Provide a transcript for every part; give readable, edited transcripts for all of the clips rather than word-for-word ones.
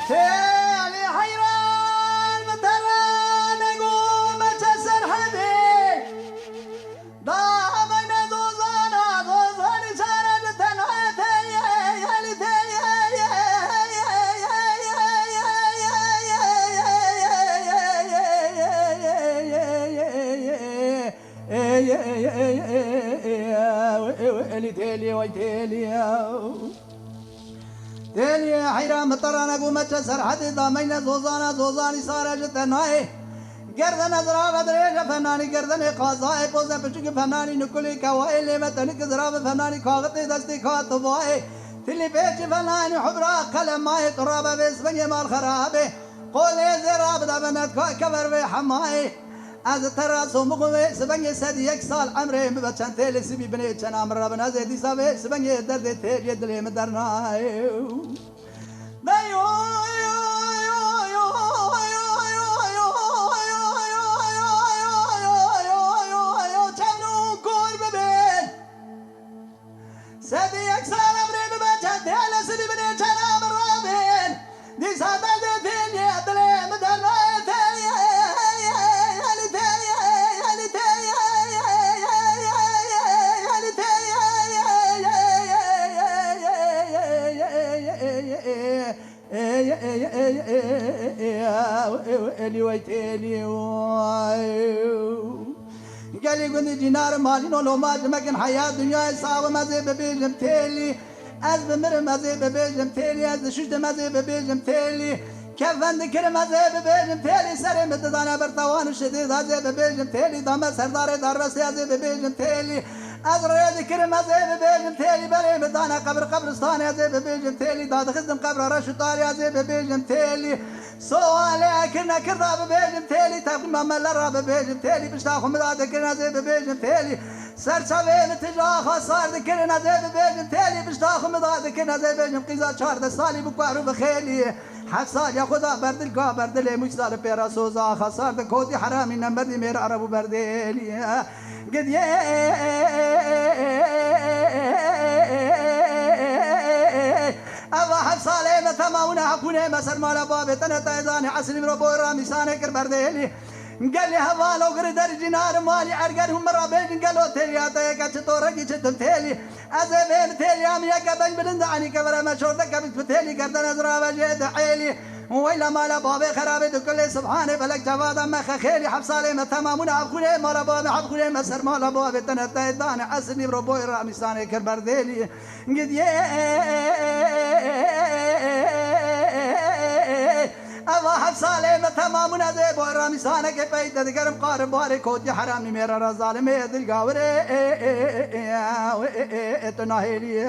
تالي حيران متران أقوم أتسر حدي ضامن دوزان سارة تنعتي تالي ويتالي تالي حيران مطران أقوم أتسر حدي ضامن زوزاني سارة جتناي گردن از راه بدریج فنانی گردن قاضای پوزه پچک فنانی نکلی کوائل متنک زراب فنانی کاغت دستی کاتبای تلی پیچ فنانی حبرا قلم مای تراب بسبنگ مال خرابه قولی زراب دبنت کبر و حمای از تراس و مقوی سبنگ سد یک سال عمره بچن تیل سبی بنی چن عمر رب نزدی سبه سبنگ درد تیل دلیم درنای سبي أكسر أمري ببجد على سبي بني جنام الرابين دي سادة فين يدلي مدرنا تالي يالي تالي يالي تالي يالي تالي ويتالي قال لي قلت دينار مالي نولو ماج مكن حياة دنيا صعبة مزي ببيجم تيلي از بمر مزي ببيجم تيلي از شجد مزي ببيجم تيلي كفن ذكر مزي ببيجم تيلي سري متدانا برتوان الشديد هزي ببيجم تيلي دام سردار درسي هزي ببيجم تيلي از رأي ذكر مزي ببيجم تيلي بري مدانا قبرستان هزي ببيجم تيلي داد خزم قبر رش طاري هزي ببيجم تيلي سوالي كنا كرا ببيجم تيلي تقيم ملا ببيجم تيلي بشتاخو مداد كنا زي ببيجم تيلي سرچوي متجاخ صار ذكرنا زي ببيجم تيلي بشتاخو مداد كنا زي ببيجم قيزا 14 سالي بقارو بخيلي حق سال يا خدا بردل کا بردل مش سال پیرا سوزا خسار کودی حرامی نمبر دی میرا عربو بردلی قد أبا حب صالح متماونا حكونا مسر مالا بابي تنتا إذاني عسلي مربو رامي سانك البرديلي قال لي هوا لو قردر جنار مالي عرقرهم مرابيج قالوا تيلياتا يكا تطوركي شتم تيلي أزبين تيلي عمي يكا بن بلندعني كبرا ما شوردك بتفتيلي قردن أزرابا جيد حيلي ويلا مالا بابي خرابي كل سبحانه فلك جوادا ما خخيلي حب صالح متماونا حكونا مالا بابي حكونا مسر مالا بابي تنتا إذاني عسلي مربو رامي سانك البرديلي قد أبا حب صالح متمامنا زي بورامي سانك بيت دقرم قارب باري كوتي حرامي ميرا رزالي ميد القاوري اتناهيلي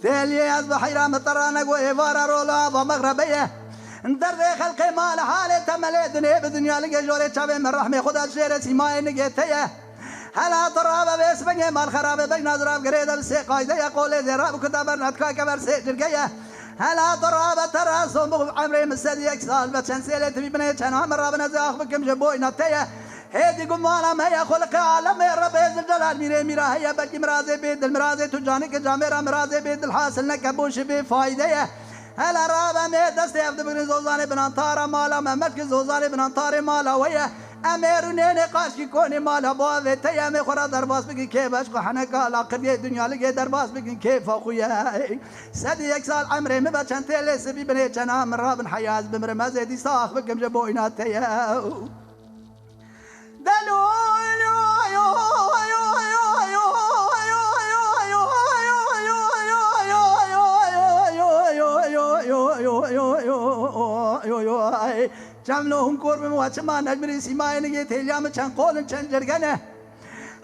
تالي از بحيرة مطرانق وإفارة رولا ومغربية درد خلقي مال حالي تملي دنيا بدنيا لقى جوري تشابي من رحمي خدا الشيرة سيماي نقيتية هلا تراب بيسبني مال خراب بين أزراب قريدة بسي قايدة يقولي ذراب كتابر نتكا كبر سيجرقية هلا تراب تراسو مغب عمري مسدي اكسال بچن سيلة تبي بني چن هم رابنا زاخ بكم جبوي نتية هيدي قمانا ما يخلق عالم رب يزل مالار میره میره هیا بکی مرازه به دل مرازه تو جانی که جامرا مرازه به دل حاصل نکبوش به فایده هلا رابا می دست افد بگن زوزانه بنانتارا مالا ممت که زوزانه بنانتار مالا ویا امرونه نقاش کی کنی مالا باوه تیام خورا درباس بگی که باش کو حنکا لاقدی دنیا لگه درباس بگی که فخویا صد یک سال عمري ما بچن تل سبي بني جنا من راب حياز بمر ما زيدي صاخ بكم جبوينا تيا دلو جملهم كور بموات ما نجمري سيماي نجي تيليام چن قول چن جرگنه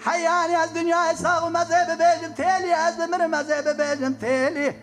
حياني از دنیا ساغ مذهب بيجم تيلي از بمر مذهب بيجم تيلي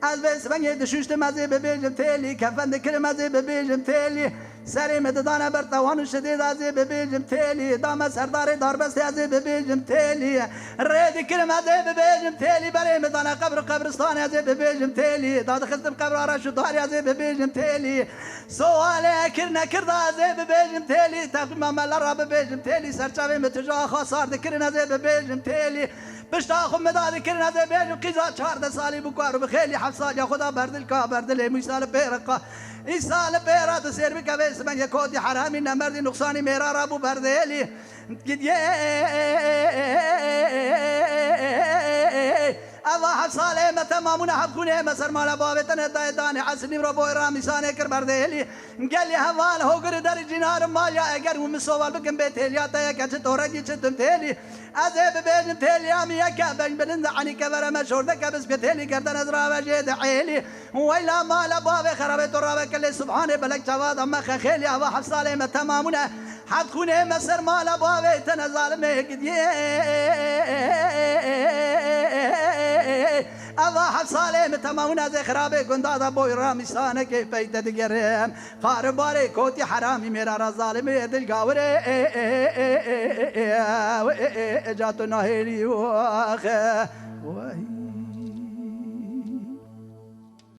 از بس بنگ دشوشت مذهب بيجم تيلي كفن ذكر مذهب بيجم تيلي سري مددانه برتوان شديد عذاب بيجم تيلي دام سردار دار بس عذاب بيجم تيلي ريد كل مذهب بيجم تيلي بري مدانه قبرستان عذاب بيجم تيلي داد خستم قبر عرش دار عذاب بيجم تيلي سوال كرنا كردا عذاب بيجم تيلي تقيم مال رب بيجم تيلي سرچاوي متجا خاصار ذكر عذاب بيجم تيلي بشتا خم مداد كرنا عذاب بيجم قزا 14 سالي بكار بخيلي حفصه يا خدا بردل کا بردل مثال بيرقه إسال بيرات سير بكبس من يكودي حرامي نمردي نقصاني ميرا رابو برديلي قد الله صالح متمامون حبكوني مسر مالا بابتنا دايداني حسني ربو رامي ساني كر برديلي قال لي هوال هوغر در جنار ماليا اگر ومسوال بكم بيتيليا تايا كچ تورجي چتم تيلي عذاب بيجم تيلي امي يكا بن بلند عني كبر مشهور دك بس بتيلي كردن ازرا وجد عيلي ويلا مالا باب خربت رابك كل سبحان بلك جواد اما خيلي هوا حصاله متمامون حبكوني مسر مالا بابتنا ظالمه قد الله حصاله متماونا زي خرابه قندادا بوي رامي سانه كي بيت دگرن خارباري كوتي حرامي ميرا رظالمي دل قاوري جاتو نهيري واخ